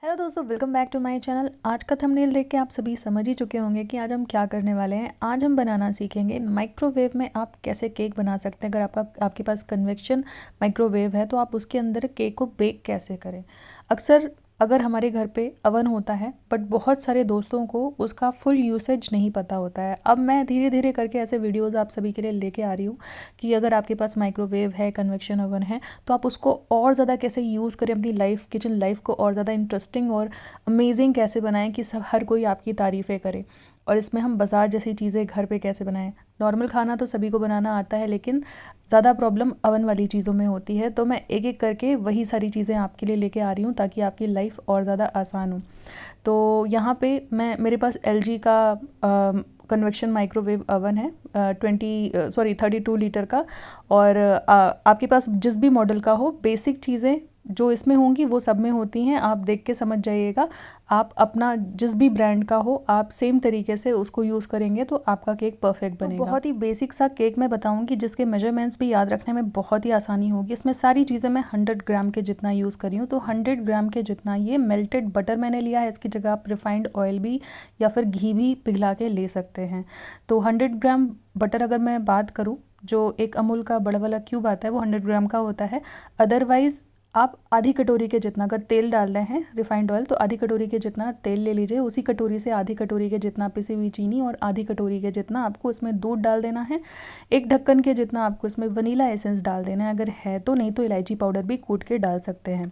Hello दोस्तों, welcome back to my channel. आज का थंबनेल देख के आप सभी समझ ही चुके होंगे कि आज हम क्या करने वाले हैं। आज हम बनाना सीखेंगे माइक्रोवेव में आप कैसे केक बना सकते हैं। अगर आपके पास कन्वेक्शन माइक्रोवेव है तो आप उसके अंदर केक को बेक कैसे करें। अक्सर अगर हमारे घर पे अवन होता है बट बहुत सारे दोस्तों को उसका फुल यूसेज नहीं पता होता है। अब मैं धीरे धीरे करके ऐसे वीडियोज़ आप सभी के लिए लेके आ रही हूँ कि अगर आपके पास माइक्रोवेव है, कन्वेक्शन अवन है, तो आप उसको और ज़्यादा कैसे यूज़ करें, अपनी किचन लाइफ को और ज़्यादा इंटरेस्टिंग और अमेजिंग कैसे बनाएं कि सब हर कोई आपकी तारीफ़ें करे। और इसमें हम बाज़ार जैसी चीज़ें घर पे कैसे बनाएं। नॉर्मल खाना तो सभी को बनाना आता है, लेकिन ज़्यादा प्रॉब्लम अवन वाली चीज़ों में होती है। तो मैं एक एक करके वही सारी चीज़ें आपके लिए लेके आ रही हूँ ताकि आपकी लाइफ और ज़्यादा आसान हो। तो यहाँ पे मेरे पास LG का कन्वेक्शन माइक्रोवेव अवन है, 32 लीटर का। और आपके पास जिस भी मॉडल का हो, बेसिक चीज़ें जो इसमें होंगी वो सब में होती हैं। आप देख के समझ जाइएगा। आप अपना जिस भी ब्रांड का हो आप सेम तरीके से उसको यूज़ करेंगे तो आपका केक परफेक्ट बनेगा। बहुत ही बेसिक सा केक मैं बताऊंगी जिसके मेजरमेंट्स भी याद रखने में बहुत ही आसानी होगी। इसमें सारी चीज़ें मैं 100 ग्राम के जितना यूज़ करी हूँ। तो 100 ग्राम के जितना ये मेल्टेड बटर मैंने लिया है। इसकी जगह आप रिफाइंड ऑयल भी या फिर घी भी पिघला के ले सकते हैं। तो 100 ग्राम बटर अगर मैं बात करूँ, जो एक अमूल का बड़ा वाला क्यूब आता है वो 100 ग्राम का होता है। अदरवाइज़ आप आधी कटोरी के जितना अगर तेल डाल रहे हैं, रिफाइंड ऑयल, तो आधी कटोरी के जितना तेल ले लीजिए। उसी कटोरी से आधी कटोरी के जितना पिसी हुई चीनी और आधी कटोरी के जितना आपको उसमें दूध डाल देना है। एक ढक्कन के जितना आपको इसमें वनीला एसेंस डाल देना है अगर है तो, नहीं तो इलायची पाउडर भी कूट के डाल सकते हैं।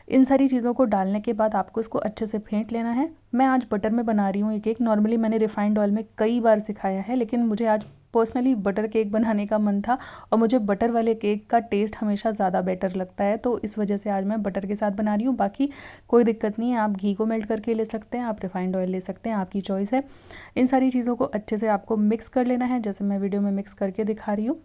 इन सारी चीज़ों को डालने के बाद आपको इसको अच्छे से फेंट लेना है। मैं आज बटर में बना रही हूँ ये केक। नॉर्मली मैंने रिफाइंड ऑयल में कई बार सिखाया है, लेकिन मुझे आज पर्सनली बटर केक बनाने का मन था और मुझे बटर वाले केक का टेस्ट हमेशा ज़्यादा बेटर लगता है। तो इस वजह से आज मैं बटर के साथ बना रही हूँ। बाकी कोई दिक्कत नहीं है, आप घी को मेल्ट करके ले सकते हैं, आप रिफाइंड ऑयल ले सकते हैं, आपकी चॉइस है। इन सारी चीज़ों को अच्छे से आपको मिक्स कर लेना है, जैसे मैं वीडियो में मिक्स करके दिखा रही हूँ।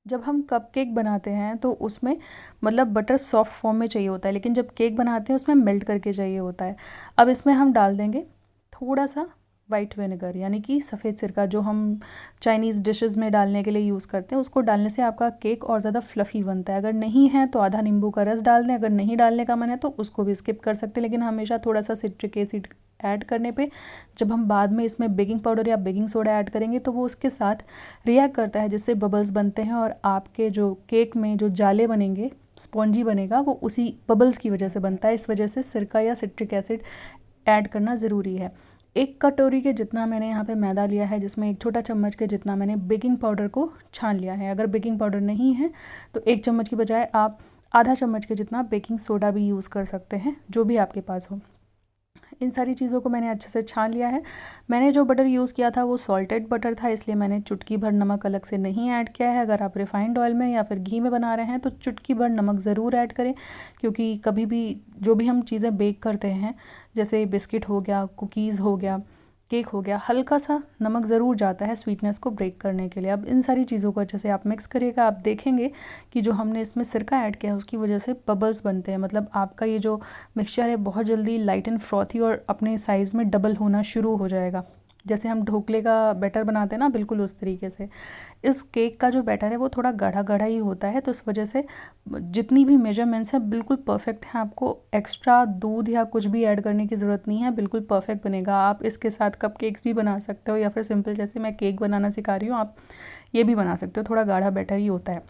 जब हम कपकेक बनाते हैं तो उसमें मतलब बटर सॉफ्ट फॉर्म में चाहिए होता है, लेकिन जब केक बनाते हैं उसमें मेल्ट करके चाहिए होता है। अब इसमें हम डाल देंगे थोड़ा सा वाइट विनेगर, यानी कि सफ़ेद सिरका, जो हम चाइनीज़ डिशेस में डालने के लिए यूज़ करते हैं। उसको डालने से आपका केक और ज़्यादा फ्लफ़ी बनता है। अगर नहीं है तो आधा नींबू का रस डाल दें। अगर नहीं डालने का मन है तो उसको भी स्किप कर सकते हैं, लेकिन हमेशा थोड़ा सा सिट्रिक एसिड ऐड करने पे, जब हम बाद में इसमें बेकिंग पाउडर या बेकिंग सोडा ऐड करेंगे तो वो उसके साथ रिएक्ट करता है, जिससे बबल्स बनते हैं और आपके जो केक में जो जाले बनेंगे, स्पॉन्जी बनेगा, वो उसी बबल्स की वजह से बनता है। इस वजह से सिरका या सिट्रिक एसिड ऐड करना ज़रूरी है। एक कटोरी के जितना मैंने यहाँ पे मैदा लिया है, जिसमें एक छोटा चम्मच के जितना मैंने बेकिंग पाउडर को छान लिया है। अगर बेकिंग पाउडर नहीं है तो एक चम्मच की बजाय आप आधा चम्मच के जितना बेकिंग सोडा भी यूज़ कर सकते हैं, जो भी आपके पास हो। इन सारी चीज़ों को मैंने अच्छे से छान लिया है। मैंने जो बटर यूज़ किया था वो सॉल्टेड बटर था, इसलिए मैंने चुटकी भर नमक अलग से नहीं ऐड किया है। अगर आप रिफाइंड ऑयल में या फिर घी में बना रहे हैं तो चुटकी भर नमक ज़रूर ऐड करें, क्योंकि कभी भी जो भी हम चीज़ें बेक करते हैं, जैसे बिस्किट हो गया, कुकीज़ हो गया, केक हो गया, हल्का सा नमक ज़रूर जाता है स्वीटनेस को ब्रेक करने के लिए। अब इन सारी चीज़ों को अच्छे से आप मिक्स करिएगा। आप देखेंगे कि जो हमने इसमें सिरका ऐड किया है उसकी वजह से बबल्स बनते हैं। मतलब आपका ये जो मिक्सचर है बहुत जल्दी लाइट एंड फ्रॉथी और अपने साइज़ में डबल होना शुरू हो जाएगा। जैसे हम ढोकले का बैटर बनाते हैं ना, बिल्कुल उस तरीके से। इस केक का जो बैटर है वो थोड़ा गाढ़ा गाढ़ा ही होता है, तो इस वजह से जितनी भी मेजरमेंट्स हैं बिल्कुल परफेक्ट हैं। आपको एक्स्ट्रा दूध या कुछ भी ऐड करने की ज़रूरत नहीं है, बिल्कुल परफेक्ट बनेगा। आप इसके साथ कप केक्स भी बना सकते हो, या फिर सिंपल जैसे मैं केक बनाना सिखा रही हूँ आप ये भी बना सकते हो। थोड़ा गाढ़ा बैटर ही होता है।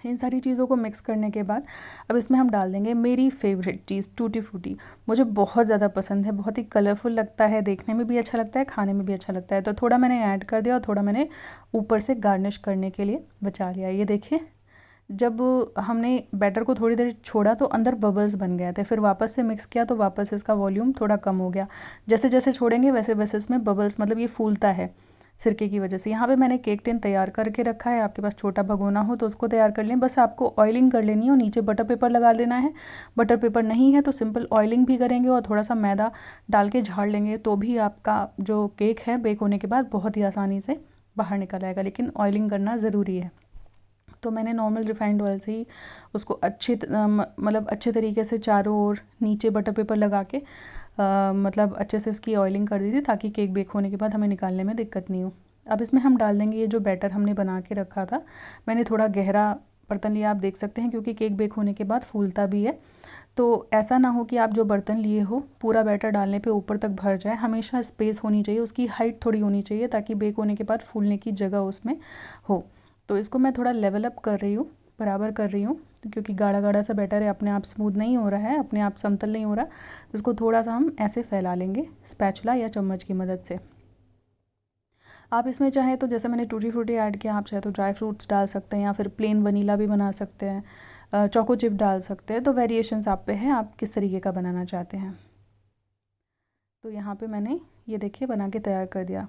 इन सारी चीज़ों को मिक्स करने के बाद अब इसमें हम डाल देंगे मेरी फेवरेट चीज़, टूटी फ्रूटी। मुझे बहुत ज़्यादा पसंद है, बहुत ही कलरफुल लगता है, देखने में भी अच्छा लगता है, खाने में भी अच्छा लगता है। तो थोड़ा मैंने ऐड कर दिया और थोड़ा मैंने ऊपर से गार्निश करने के लिए बचा लिया। ये देखिए, जब हमने बैटर को थोड़ी देर छोड़ा तो अंदर बबल्स बन गए थे, फिर वापस से मिक्स किया तो वापस इसका वॉल्यूम थोड़ा कम हो गया। जैसे जैसे छोड़ेंगे वैसे वैसे इसमें बबल्स, मतलब ये फूलता है सिरके की वजह से। यहाँ पे मैंने केक टिन तैयार करके रखा है। आपके पास छोटा भगोना हो तो उसको तैयार कर लें। बस आपको ऑयलिंग कर लेनी है और नीचे बटर पेपर लगा देना है। बटर पेपर नहीं है तो सिंपल ऑयलिंग भी करेंगे और थोड़ा सा मैदा डाल के झाड़ लेंगे तो भी आपका जो केक है बेक होने के बाद बहुत ही आसानी से बाहर निकल आएगा, लेकिन ऑयलिंग करना ज़रूरी है। तो मैंने नॉर्मल रिफाइंड ऑयल से ही उसको मतलब अच्छे तरीके से चारों ओर नीचे बटर पेपर लगा के मतलब अच्छे से उसकी ऑयलिंग कर दी थी, ताकि केक बेक होने के बाद हमें निकालने में दिक्कत नहीं हो। अब इसमें हम डाल देंगे ये जो बैटर हमने बना के रखा था। मैंने थोड़ा गहरा बर्तन लिया, आप देख सकते हैं, क्योंकि केक बेक होने के बाद फूलता भी है। तो ऐसा ना हो कि आप जो बर्तन लिए हो पूरा बैटर डालने पे ऊपर तक भर जाए, हमेशा स्पेस होनी चाहिए, उसकी हाइट थोड़ी होनी चाहिए ताकि बेक होने के बाद फूलने की जगह उसमें हो। तो इसको मैं थोड़ा लेवल अप कर रही हूँ, बराबर कर रही हूँ, क्योंकि गाढ़ा गाढ़ा सा बैटर है, अपने आप स्मूथ नहीं हो रहा है, अपने आप समतल नहीं हो रहा। उसको थोड़ा सा हम ऐसे फैला लेंगे स्पैचुला या चम्मच की मदद से। आप इसमें चाहे तो जैसे मैंने टूटी फ्रूटी ऐड किया, आप चाहे तो ड्राई फ्रूट्स डाल सकते हैं या फिर प्लेन वनीला भी बना सकते हैं, चोको चिप डाल सकते हैं। तो वेरिएशंस आप पे है, आप किस तरीके का बनाना चाहते हैं। तो यहाँ पे मैंने ये देखिए बना के तैयार कर दिया।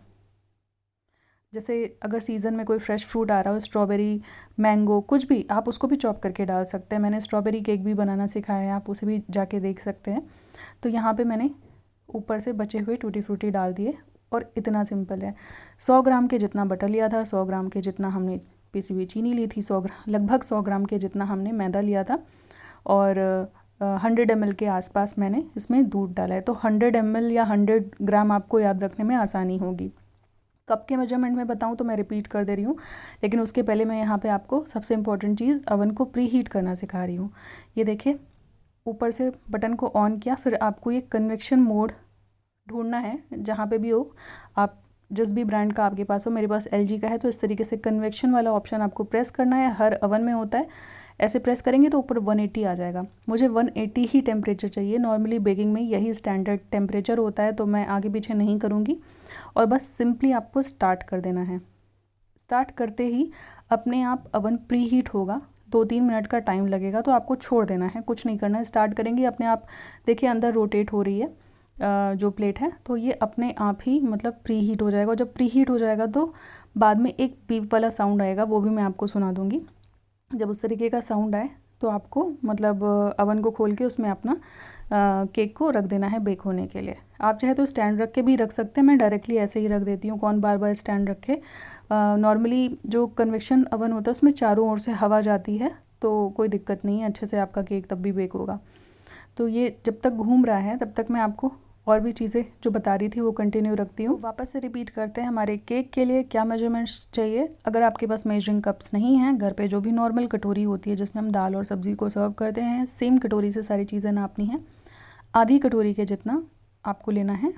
जैसे अगर सीज़न में कोई फ्रेश फ्रूट आ रहा हो, स्ट्रॉबेरी, मैंगो, कुछ भी, आप उसको भी चॉप करके डाल सकते हैं। मैंने स्ट्रॉबेरी केक भी बनाना सिखाया है, आप उसे भी जाके देख सकते हैं। तो यहाँ पे मैंने ऊपर से बचे हुए टूटी फ्रूटी डाल दिए और इतना सिंपल है। 100 ग्राम के जितना बटर लिया था, 100 ग्राम के जितना हमने पिसी हुई चीनी ली थी, लगभग 100 ग्राम के जितना हमने मैदा लिया था और 100 ml के आसपास मैंने इसमें दूध डाला है। तो 100 ml या 100 ग्राम आपको याद रखने में आसानी होगी। कप के मेजरमेंट में बताऊँ तो मैं रिपीट कर दे रही हूँ, लेकिन उसके पहले मैं यहाँ पे आपको सबसे इम्पॉर्टेंट चीज़ अवन को प्री हीट करना सिखा रही हूँ। ये देखिए ऊपर से बटन को ऑन किया, फिर आपको ये कन्वेक्शन मोड ढूंढना है जहाँ पे भी हो, आप जिस भी ब्रांड का आपके पास हो। मेरे पास LG का है, तो इस तरीके से कन्वेक्शन वाला ऑप्शन आपको प्रेस करना है। हर अवन में होता है, ऐसे प्रेस करेंगे तो ऊपर 180 आ जाएगा। मुझे 180 ही टेम्परेचर चाहिए, नॉर्मली बेकिंग में यही स्टैंडर्ड टेम्परेचर होता है, तो मैं आगे पीछे नहीं करूँगी। और बस सिंपली आपको स्टार्ट कर देना है। स्टार्ट करते ही अपने आप अवन प्री हीट होगा, 2-3 मिनट का टाइम लगेगा, तो आपको छोड़ देना है, कुछ नहीं करना है। स्टार्ट करेंगे अपने आप, देखिए अंदर रोटेट हो रही है जो प्लेट है, तो ये अपने आप ही मतलब प्री हीट हो जाएगा। और जब प्री हीट हो जाएगा तो बाद में एक बीप वाला साउंड आएगा, वो भी मैं आपको सुना दूँगी। जब उस तरीके का साउंड आए तो आपको मतलब अवन को खोल के उसमें अपना केक को रख देना है बेक होने के लिए। आप चाहे तो स्टैंड रख के भी रख सकते हैं, मैं डायरेक्टली ऐसे ही रख देती हूँ, कौन बार बार स्टैंड रखे। नॉर्मली जो कन्वेक्शन अवन होता है उसमें चारों ओर से हवा जाती है, तो कोई दिक्कत नहीं है, अच्छे से आपका केक तब भी बेक होगा। तो ये जब तक घूम रहा है तब तक मैं आपको और भी चीज़ें जो बता रही थी वो कंटिन्यू रखती हूँ। वापस से रिपीट करते हैं, हमारे केक के लिए क्या मेजरमेंट्स चाहिए। अगर आपके पास मेजरिंग कप्स नहीं हैं, घर पे जो भी नॉर्मल कटोरी होती है जिसमें हम दाल और सब्ज़ी को सर्व करते हैं, सेम कटोरी से सारी चीज़ें नापनी हैं। आधी कटोरी के जितना आपको लेना है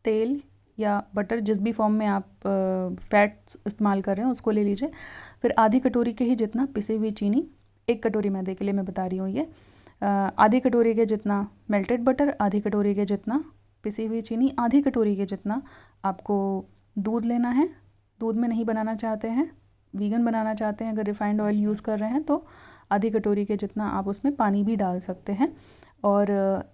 तेल या बटर, जिस भी फॉर्म में आप फैट्स इस्तेमाल कर रहे हैं उसको ले लीजिए। फिर आधी कटोरी के ही जितना पिसी हुई चीनी, 1 कटोरी मैदे के लिए मैं बता रही हूँ ये। आधी कटोरी के जितना मेल्टेड बटर, आधी कटोरी के जितना पिसी हुई चीनी, आधी कटोरी के जितना आपको दूध लेना है। दूध में नहीं बनाना चाहते हैं, वीगन बनाना चाहते हैं, अगर रिफाइंड ऑयल यूज़ कर रहे हैं तो आधी कटोरी के जितना आप उसमें पानी भी डाल सकते हैं। और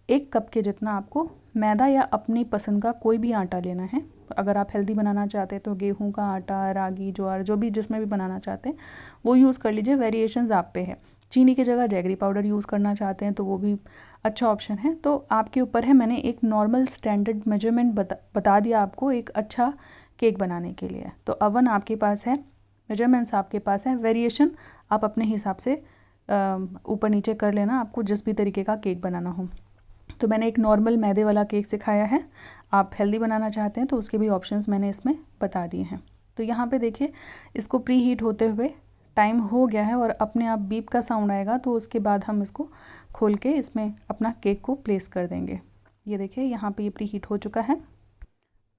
1 कप के जितना आपको मैदा या अपनी पसंद का कोई भी आटा लेना है। अगर आप हेल्दी बनाना चाहते हैं तो गेहूं का आटा, रागी, ज्वार, जो भी जिसमें भी बनाना चाहते हैं वो यूज़ कर लीजिए, वेरिएशंस आप पे है। चीनी की जगह जैगरी पाउडर यूज़ करना चाहते हैं तो वो भी अच्छा ऑप्शन है, तो आपके ऊपर है। मैंने एक नॉर्मल स्टैंडर्ड मेजरमेंट बता दिया आपको एक अच्छा केक बनाने के लिए। तो अवन आपके पास है, मेजरमेंट्स आपके पास है, वेरिएशन आप अपने हिसाब से ऊपर नीचे कर लेना, आपको जिस भी तरीके का केक बनाना हो। तो मैंने एक नॉर्मल मैदे वाला केक सिखाया है, आप हेल्दी बनाना चाहते हैं तो उसके भी ऑप्शंस मैंने इसमें बता दिए हैं। तो यहाँ पे देखिए इसको प्री हीट होते हुए टाइम हो गया है और अपने आप बीप का साउंड आएगा, तो उसके बाद हम इसको खोल के इसमें अपना केक को प्लेस कर देंगे। ये देखिए यहाँ पे ये प्री हीट हो चुका है।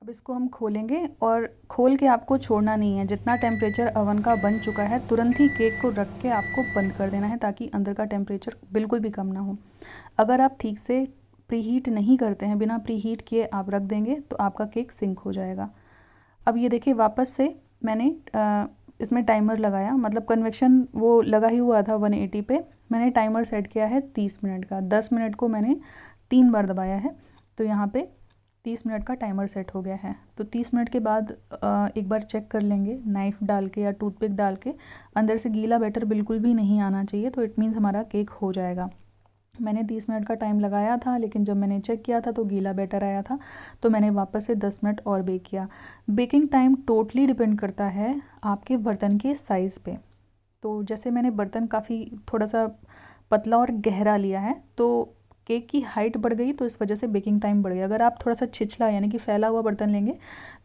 अब इसको हम खोलेंगे और खोल के आपको छोड़ना नहीं है, जितना टेम्परेचर अवन का बन चुका है तुरंत ही केक को रख के आपको बंद कर देना है, ताकि अंदर का टेम्परेचर बिल्कुल भी कम ना हो। अगर आप ठीक से प्री हीट नहीं करते हैं, बिना प्री हीट किए आप रख देंगे तो आपका केक सिंक हो जाएगा। अब ये देखिए वापस से मैंने इसमें टाइमर लगाया, मतलब कन्वेक्शन वो लगा ही हुआ था 180 पे, मैंने टाइमर सेट किया है 30 मिनट का। 10 मिनट को मैंने 3 बार दबाया है, तो यहाँ पे 30 मिनट का टाइमर सेट हो गया है। तो 30 मिनट के बाद एक बार चेक कर लेंगे नाइफ़ डाल के या टूथपिक डाल के, अंदर से गीला बैटर बिल्कुल भी नहीं आना चाहिए, तो इट मीन्स हमारा केक हो जाएगा। मैंने 30 मिनट का टाइम लगाया था, लेकिन जब मैंने चेक किया था तो गीला बैटर आया था, तो मैंने वापस से 10 मिनट और बेक किया। बेकिंग टाइम टोटली डिपेंड करता है आपके बर्तन के साइज़ पे। तो जैसे मैंने बर्तन काफ़ी थोड़ा सा पतला और गहरा लिया है, तो केक की हाइट बढ़ गई, तो इस वजह से बेकिंग टाइम बढ़ गया। अगर आप थोड़ा सा छिछला यानी कि फैला हुआ बर्तन लेंगे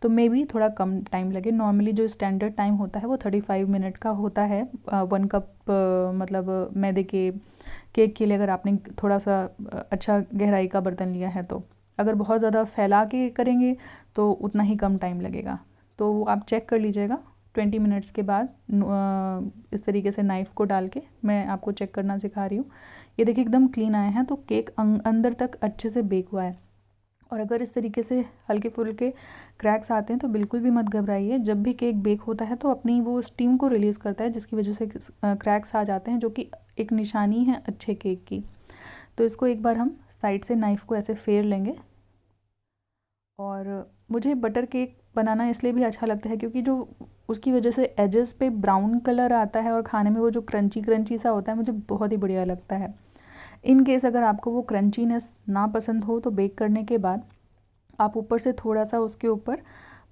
तो मे बी थोड़ा कम टाइम लगे। नॉर्मली जो स्टैंडर्ड टाइम होता है वो 35 मिनट का होता है 1 कप मतलब मैदे के केक के लिए, अगर आपने थोड़ा सा अच्छा गहराई का बर्तन लिया है तो। अगर बहुत ज़्यादा फैला के करेंगे तो उतना ही कम टाइम लगेगा। तो आप चेक कर लीजिएगा 20 मिनट्स के बाद। इस तरीके से नाइफ़ को डाल के मैं आपको चेक करना सिखा रही हूँ। ये देखिए एकदम क्लीन आया है, तो केक अंदर तक अच्छे से बेक हुआ है। और अगर इस तरीके से हल्के फुल्के क्रैक्स आते हैं तो बिल्कुल भी मत घबराइए। जब भी केक बेक होता है तो अपनी वो स्टीम को रिलीज़ करता है, जिसकी वजह से क्रैक्स आ जाते हैं, जो कि एक निशानी है अच्छे केक की। तो इसको एक बार हम साइड से नाइफ़ को ऐसे फेर लेंगे। और मुझे बटर केक बनाना इसलिए भी अच्छा लगता है क्योंकि जो उसकी वजह से एजेस पे ब्राउन कलर आता है और खाने में वो जो क्रंची क्रंची सा होता है, मुझे बहुत ही बढ़िया लगता है। इन केस अगर आपको वो क्रंचीनेस ना पसंद हो तो बेक करने के बाद आप ऊपर से थोड़ा सा उसके ऊपर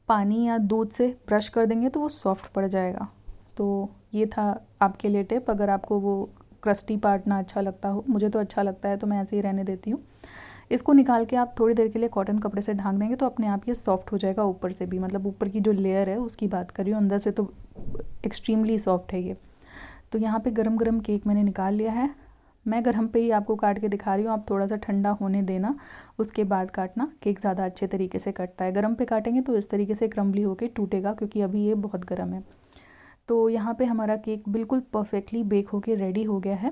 पानी या दूध से ब्रश कर देंगे तो वो सॉफ्ट पड़ जाएगा। तो ये था आपके लिए टिप। अगर आपको वो क्रस्टी पार्ट ना अच्छा लगता हो, मुझे तो अच्छा लगता है तो मैं ऐसे ही रहने देती हूँ। इसको निकाल के आप थोड़ी देर के लिए कॉटन कपड़े से ढाँक देंगे तो अपने आप ये सॉफ्ट हो जाएगा ऊपर से भी, मतलब ऊपर की जो लेयर है उसकी बात कर रही हूँ, अंदर से तो एक्सट्रीमली सॉफ्ट है ये। तो यहाँ पे गरम गरम केक मैंने निकाल लिया है। मैं गरम पे ही आपको काट के दिखा रही हूँ, आप थोड़ा सा ठंडा होने देना, उसके बाद काटना। केक ज़्यादा अच्छे तरीके से कटता है। गरम पे काटेंगे तो इस तरीके से क्रम्बली होके टूटेगा, क्योंकि अभी ये बहुत गर्म है। तो यहाँ पे हमारा केक बिल्कुल परफेक्टली बेक होके रेडी हो गया है।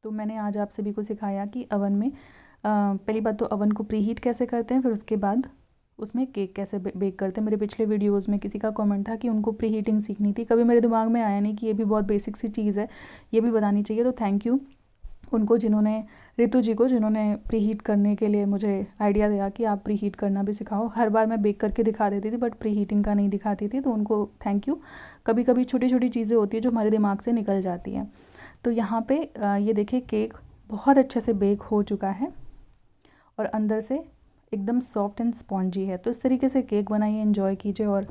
तो मैंने आज आप सभी को सिखाया कि अवन में पहली बात तो अवन को प्री हीट कैसे करते हैं, फिर उसके बाद उसमें केक कैसे बेक करते हैं। मेरे पिछले वीडियोस में किसी का कमेंट था कि उनको प्री हीटिंग सीखनी थी, कभी मेरे दिमाग में आया नहीं कि ये भी बहुत बेसिक सी चीज़ है, ये भी बतानी चाहिए। तो थैंक यू उनको, जिन्होंने रितु जी को, जिन्होंने प्री हीट करने के लिए मुझे आइडिया दिया कि आप प्री हीट करना भी सिखाओ। हर बार मैं बेक करके दिखा देती थी बट प्री हीटिंग का नहीं दिखाती थी, तो उनको थैंक यू। कभी कभी छोटी छोटी चीज़ें होती है जो हमारे दिमाग से निकल जाती हैं। तो यहाँ पे ये देखिए केक बहुत अच्छे से बेक हो चुका है और अंदर से एकदम सॉफ्ट एंड स्पॉन्जी है। तो इस तरीके से केक बनाइए, एंजॉय कीजिए, और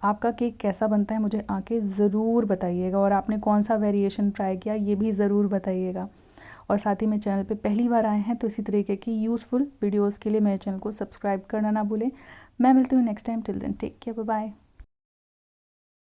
आपका केक कैसा बनता है मुझे आके ज़रूर बताइएगा, और आपने कौन सा वेरिएशन ट्राई किया ये भी ज़रूर बताइएगा। और साथ ही में चैनल पे पहली बार आए हैं तो इसी तरीके की यूज़फुल वीडियोज़ के लिए मेरे चैनल को सब्सक्राइब करना ना भूलें। मैं मिलती हूँ next time. Till then take care, bye bye.